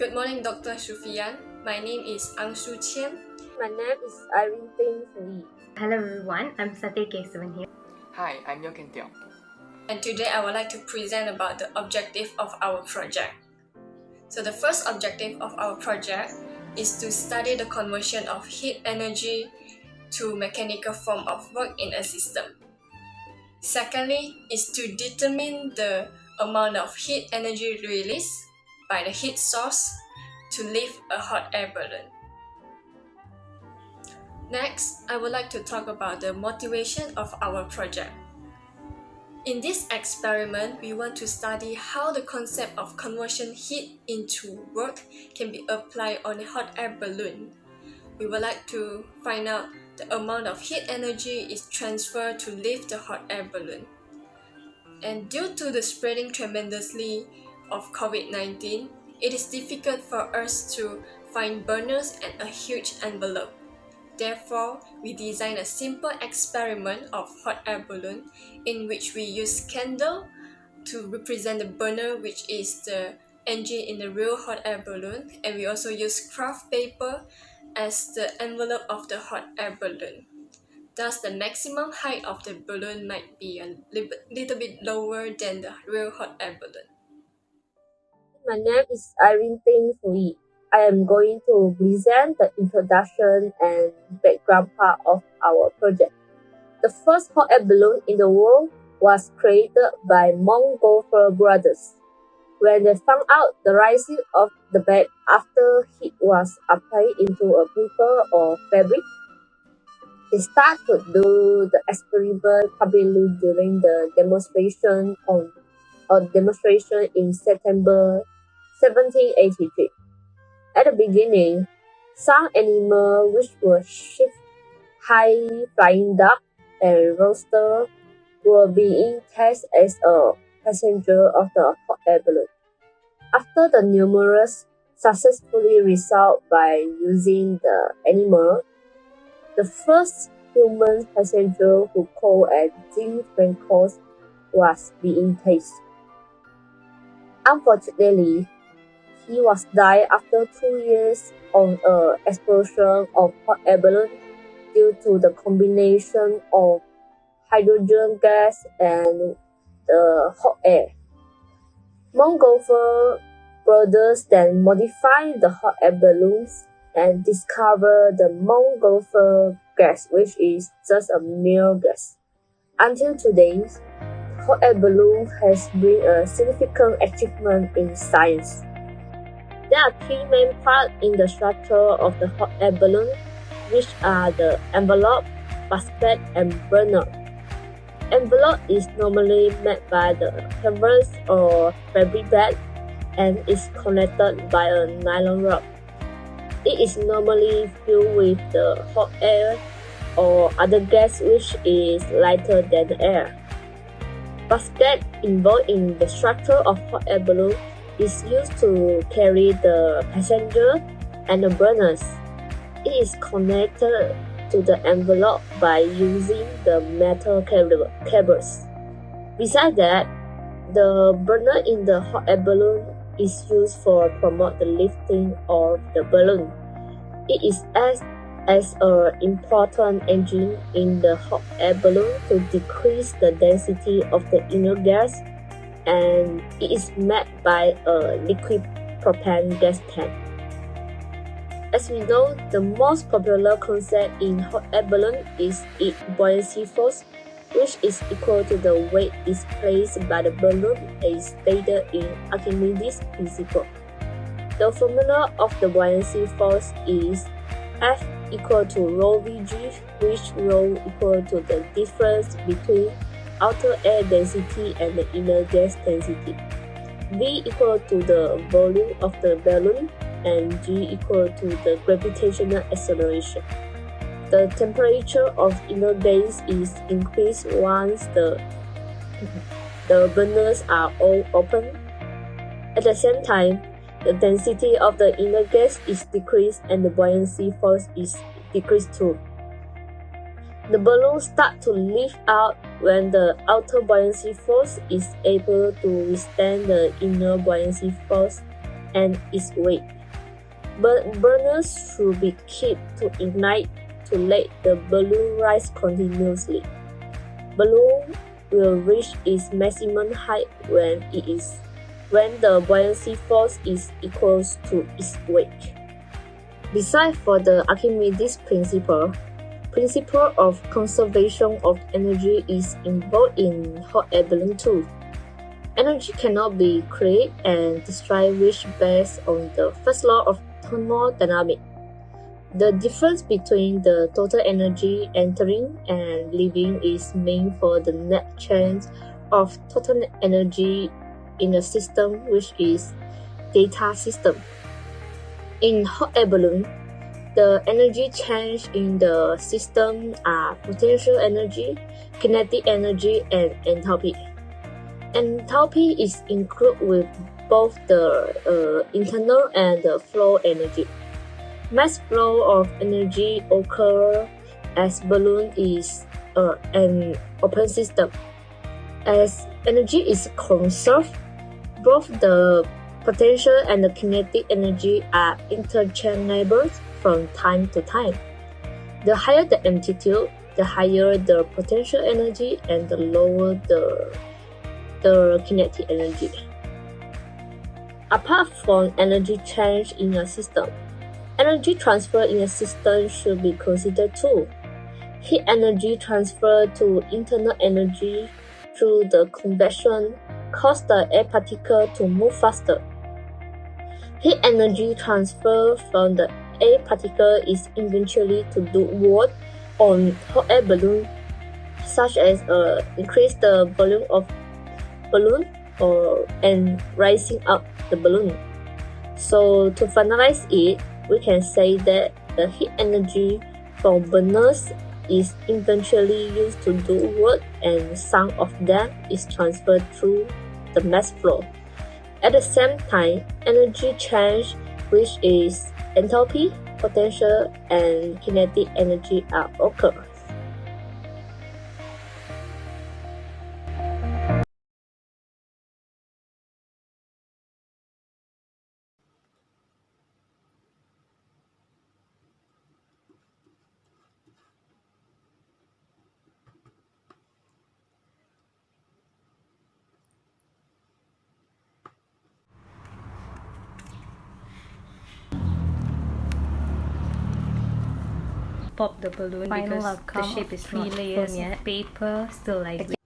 Good morning, Dr. SUFFIAN. My name is CHIEN. My name is IRENE. Hello everyone, I'm KESAVAN here. Hi, I'm TEONG. And today I would like to present about the objective of our project. So the first objective of our project is to study the conversion of heat energy to mechanical form of work in a system. Secondly is to determine the amount of heat energy released by the heat source to lift a hot air balloon. Next, I would like to talk about the motivation of our project. In this experiment, we want to study how the concept of conversion heat into work can be applied on a hot air balloon. We would like to find out the amount of heat energy is transferred to lift the hot air balloon. And due to the spreading tremendously of COVID-19, it is difficult for us to find burners and a huge envelope. Therefore, we designed a simple experiment of hot air balloon in which we use candle to represent the burner, which is the engine in the real hot air balloon, and we also use craft paper as the envelope of the hot air balloon. Thus, the maximum height of the balloon might be a little bit lower than the real hot air balloon. My name is IRENE. I am going to present the introduction and background part of our project. The first hot air balloon in the world was created by Montgolfier brothers. When they found out the rising of the bed after heat was applied into a paper or fabric, they started to do the experiment publicly during the demonstration in September 1783. At the beginning, some animals which were sheep, high-flying duck, and rooster were being tested as a passenger of the hot air balloon. After the numerous successfully results by using the animal, the first human passenger who called as Jean Francois was being tested. Unfortunately, he was died after 2 years of an explosion of hot air balloon due to the combination of hydrogen gas and the hot air. Montgolfier brothers then modified the hot air balloons and discovered the Montgolfier gas, which is just a mere gas. Until today, hot air balloon has been a significant achievement in science. There are three main parts in the structure of the hot air balloon, which are the envelope, basket, and burner. Envelope is normally made by the canvas or fabricate and is connected by a nylon rod. It is normally filled with the hot air or other gas which is lighter than the air. Basket involved in the structure of hot air balloon is used to carry the passenger and the burners. It is connected to the envelope by using the metal cables. Besides that, the burner in the hot air balloon is used for promote the lifting of the balloon. It is as an important engine in the hot air balloon to decrease the density of the inner gas, and it is made by a liquid propane gas tank. As we know, the most popular concept in hot air balloon is its buoyancy force, which is equal to the weight displaced by the balloon as stated in Archimedes' principle. The formula of the buoyancy force is F equal to rho Vg, which rho equal to the difference between outer air density and the inner gas density. V equal to the volume of the balloon, and G equal to the gravitational acceleration. The temperature of inner gas is increased once the burners are all open. At the same time, the density of the inner gas is decreased and the buoyancy force is decreased too. The balloon starts to lift out when the outer buoyancy force is able to withstand the inner buoyancy force and its weight. But burners should be kept to ignite to let the balloon rise continuously. Balloon will reach its maximum height when the buoyancy force is equal to its weight. Besides for the Archimedes principle of conservation of energy is involved in hot air balloon too. Energy cannot be created and destroyed, which based on the first law of thermodynamics. The difference between the total energy entering and leaving is meant for the net change of total energy in a system, which is data system. In hot air balloon, the energy change in the system are potential energy, kinetic energy, and enthalpy. Enthalpy is included with both the internal and the flow energy. Mass flow of energy occurs as balloon is an open system. As energy is conserved, both the potential and the kinetic energy are interchangeable from time to time. The higher the amplitude, the higher the potential energy and the lower the kinetic energy. Apart from energy change in a system, energy transfer in a system should be considered too. Heat energy transfer to internal energy through the convection causes the air particle to move faster. Heat energy transfer from the air particle is eventually to do work on hot air balloon, such as increase the volume of balloon and rising up the balloon. So to finalize it, we can say that the heat energy from burners is eventually used to do work, and some of them is transferred through the mass flow. At the same time, energy change, which is enthalpy, potential, and kinetic energy are occur. Pop the balloon Final because outcome the shape of is 3 not layers firm yet. of paper still like this.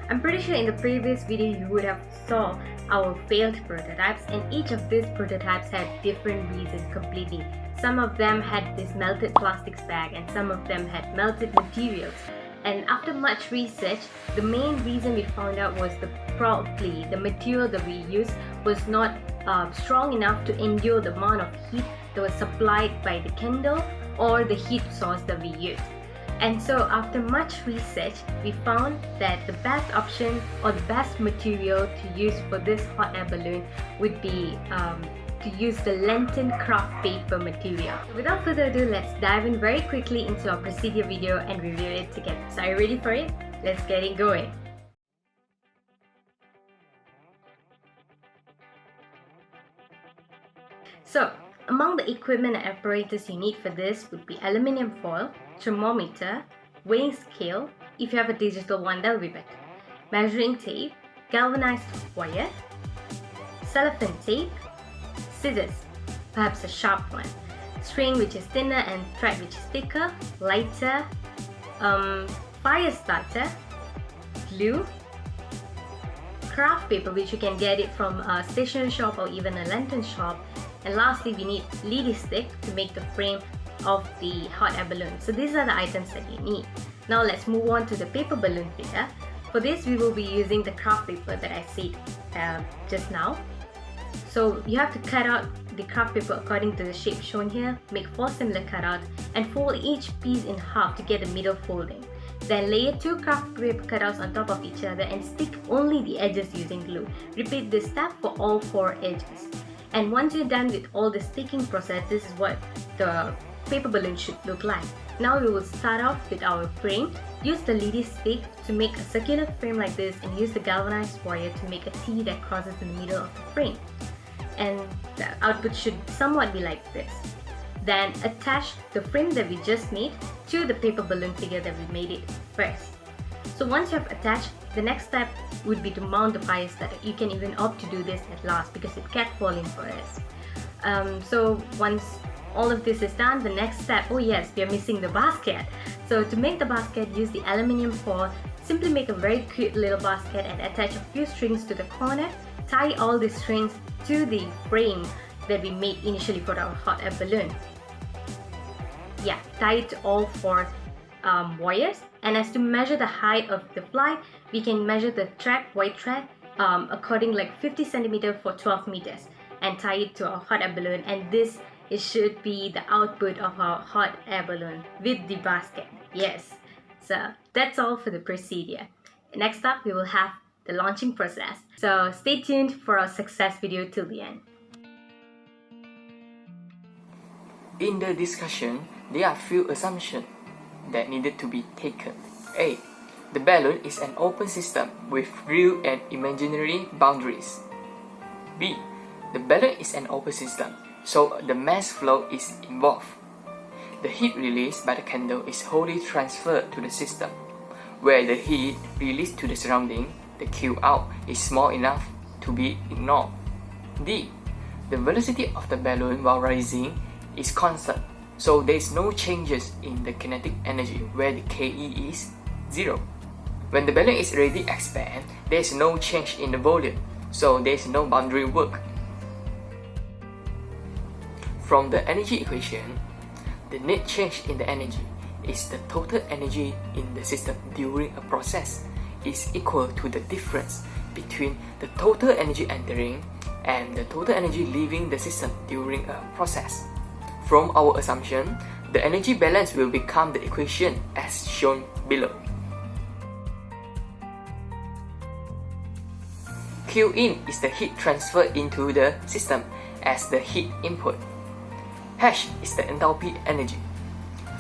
I'm pretty sure in the previous video you would have saw our failed prototypes, and each of these prototypes had different reasons completely. Some of them had this melted plastics bag and some of them had melted materials. And after much research, the main reason we found out was probably the material that we used was not strong enough to endure the amount of heat that was supplied by the candle or the heat source that we used. And so after much research, we found that the best option or the best material to use for this hot air balloon would be to use the lantern craft paper material. So without further ado, let's dive in very quickly into our procedure video and review it together. So are you ready for it? Let's get it going. So among the equipment and apparatus you need for this would be aluminium foil, thermometer, weighing scale, if you have a digital one that will be better, measuring tape, galvanized wire, cellophane tape, scissors, perhaps a sharp one, string which is thinner and thread which is thicker, lighter, fire starter, glue, craft paper which you can get it from a stationery shop or even a lantern shop, and lastly we need lily stick to make the frame of the hot air balloon. So these are the items that you need. Now let's move on to the paper balloon filler. For this we will be using the craft paper that I said just now. So you have to cut out the craft paper according to the shape shown here, make 4 similar cutouts and fold each piece in half to get a middle folding. Then layer 2 craft paper cutouts on top of each other and stick only the edges using glue. Repeat this step for all 4 edges. And once you're done with all the sticking process, this is what the paper balloon should look like. Now we will start off with our frame. Use the leady stick to make a circular frame like this, and use the galvanized wire to make a T that crosses in the middle of the frame. And the output should somewhat be like this. Then attach the frame that we just made to the paper balloon figure that we made it first. So once you have attached, the next step would be to mount the fire starter. You can even opt to do this at last because it kept falling for us. So once all of this is done, the next step, oh yes, we are missing the basket. So to make the basket, use the aluminium foil. Simply make a very cute little basket and attach a few strings to the corner. Tie all the strings to the frame that we made initially for our hot air balloon. Yeah, tie it to all 4 wires. And as to measure the height of the fly, we can measure the white thread according like 50 centimeters for 12 meters and tie it to our hot air balloon. And this should be the output of our hot air balloon with the basket. Yes, so that's all for the procedure. Next up, we will have the launching process. So stay tuned for our success video till the end. In the discussion, there are few assumptions that needed to be taken. A. The balloon is an open system with real and imaginary boundaries. B. The balloon is an open system, so the mass flow is involved. The heat released by the candle is wholly transferred to the system, where the heat released to the surrounding, the Q out, is small enough to be ignored. D. The velocity of the balloon while rising is constant, so there is no changes in the kinetic energy where the KE is 0. When the balloon is ready to expand, there is no change in the volume, so there is no boundary work. From the energy equation, the net change in the energy is the total energy in the system during a process is equal to the difference between the total energy entering and the total energy leaving the system during a process. From our assumption, the energy balance will become the equation as shown below. Q in is the heat transfer into the system as the heat input. H is the enthalpy energy.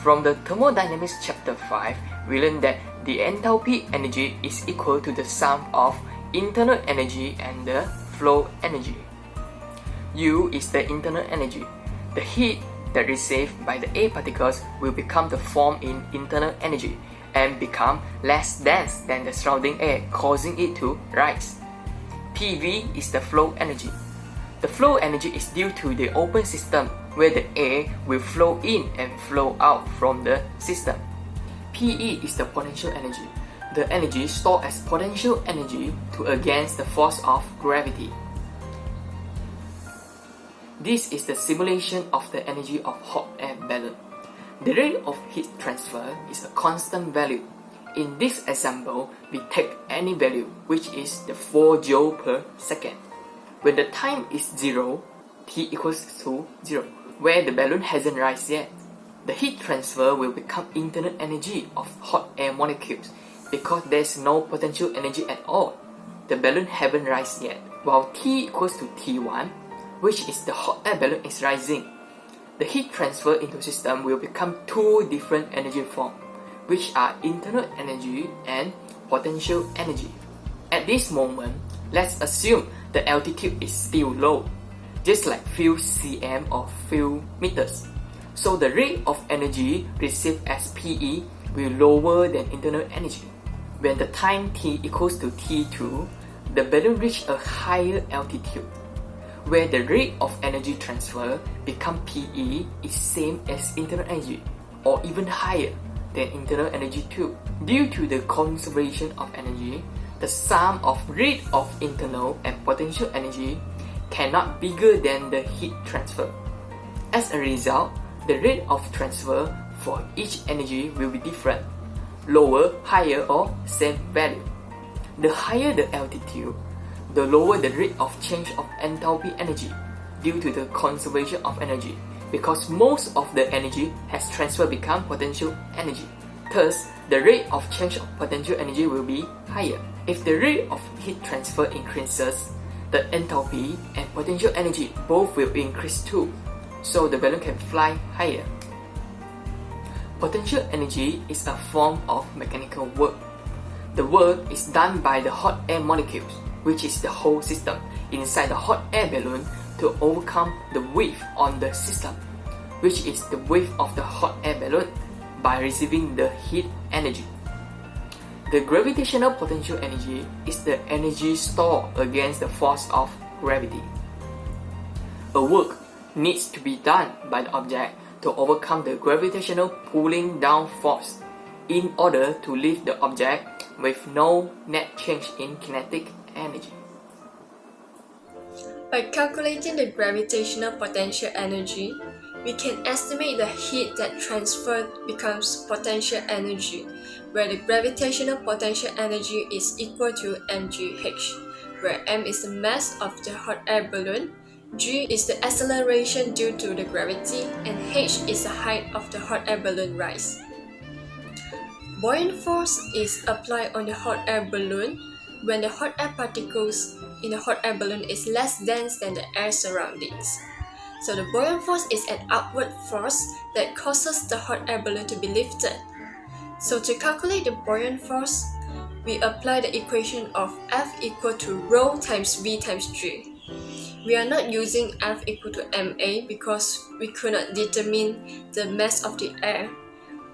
From the Thermodynamics chapter 5, we learned that the enthalpy energy is equal to the sum of internal energy and the flow energy. U is the internal energy. The heat that received by the A particles will become the form in internal energy and become less dense than the surrounding air, causing it to rise. PV is the flow energy. The flow energy is due to the open system where the air will flow in and flow out from the system. PE is the potential energy. The energy stored as potential energy to against the force of gravity. This is the simulation of the energy of hot air balloon. The rate of heat transfer is a constant value. In this example, we take any value, which is the 4 joule per second. When the time is 0, T equals to 0, where the balloon hasn't risen yet. The heat transfer will become internal energy of hot air molecules because there's no potential energy at all. The balloon haven't risen yet, while T equals to T1, which is the hot air balloon is rising. The heat transfer into system will become 2 different energy forms, which are internal energy and potential energy. At this moment, let's assume the altitude is still low, just like few cm or few meters. So the rate of energy received as PE will lower than internal energy. When the time T equals to T2, the balloon reach a higher altitude, where the rate of energy transfer become PE is same as internal energy, or even higher than internal energy too. Due to the conservation of energy, the sum of rate of internal and potential energy cannot be bigger than the heat transfer. As a result, the rate of transfer for each energy will be different, lower, higher, or same value. The higher the altitude, the lower the rate of change of enthalpy energy due to the conservation of energy, because most of the energy has transferred become potential energy. Thus, the rate of change of potential energy will be higher. If the rate of heat transfer increases, the enthalpy and potential energy both will increase too, so the balloon can fly higher. Potential energy is a form of mechanical work. The work is done by the hot air molecules, which is the whole system inside the hot air balloon, to overcome the wave on the system, which is the wave of the hot air balloon, by receiving the heat energy. The gravitational potential energy is the energy stored against the force of gravity. A work needs to be done by the object to overcome the gravitational pulling down force in order to lift the object with no net change in kinetic energy. By calculating the gravitational potential energy, we can estimate the heat that transferred becomes potential energy, where the gravitational potential energy is equal to mgh, where m is the mass of the hot air balloon, g is the acceleration due to the gravity, and h is the height of the hot air balloon rise. Buoyant force is applied on the hot air balloon when the hot air particles in the hot air balloon is less dense than the air surroundings. So the buoyant force is an upward force that causes the hot air balloon to be lifted. So to calculate the buoyant force, we apply the equation of F equal to rho times V times G. We are not using F equal to ma because we could not determine the mass of the air,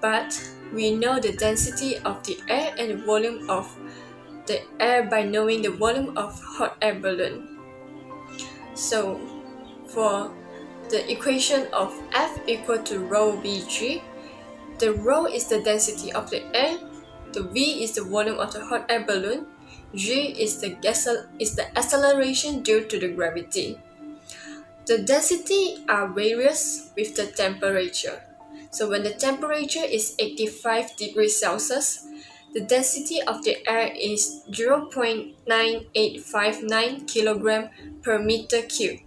but we know the density of the air and the volume of the air by knowing the volume of hot air balloon. So for the equation of F equal to rho Vg, the rho is the density of the air, the V is the volume of the hot air balloon, G is the acceleration due to the gravity. The density are various with the temperature. So when the temperature is 85 degrees Celsius, the density of the air is 0.9859 kg per meter cube.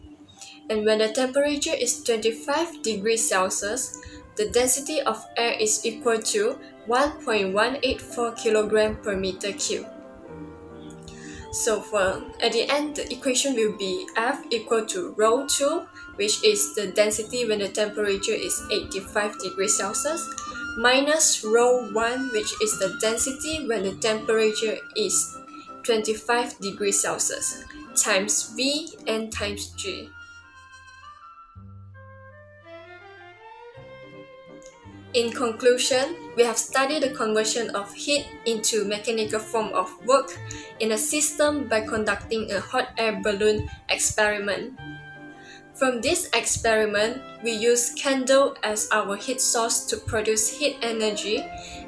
And when the temperature is 25 degrees Celsius, the density of air is equal to 1.184 kg per meter cube. So at the end, the equation will be F equal to rho 2, which is the density when the temperature is 85 degrees Celsius, minus rho 1, which is the density when the temperature is 25 degrees Celsius, times V and times G. In conclusion, we have studied the conversion of heat into mechanical form of work in a system by conducting a hot air balloon experiment. From this experiment, we use candle as our heat source to produce heat energy,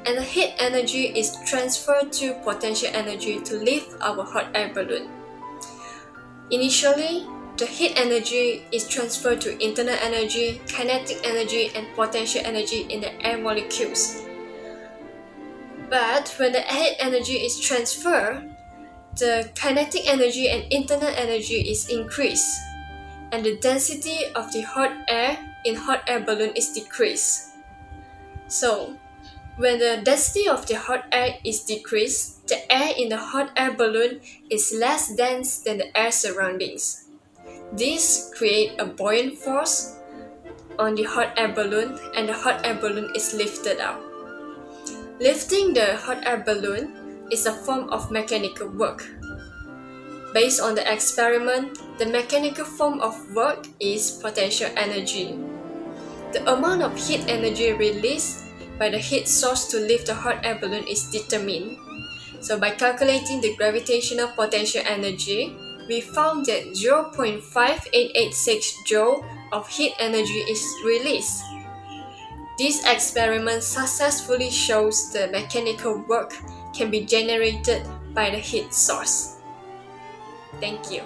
and the heat energy is transferred to potential energy to lift our hot air balloon. Initially, the heat energy is transferred to internal energy, kinetic energy, and potential energy in the air molecules. But when the heat energy is transferred, the kinetic energy and internal energy is increased, and the density of the hot air in hot air balloon is decreased. So, when the density of the hot air is decreased, the air in the hot air balloon is less dense than the air surroundings. This creates a buoyant force on the hot air balloon, and the hot air balloon is lifted out. Lifting the hot air balloon is a form of mechanical work. Based on the experiment, the mechanical form of work is potential energy. The amount of heat energy released by the heat source to lift the hot air balloon is determined. So by calculating the gravitational potential energy, we found that 0.5886 joule of heat energy is released. This experiment successfully shows the mechanical work can be generated by the heat source. Thank you.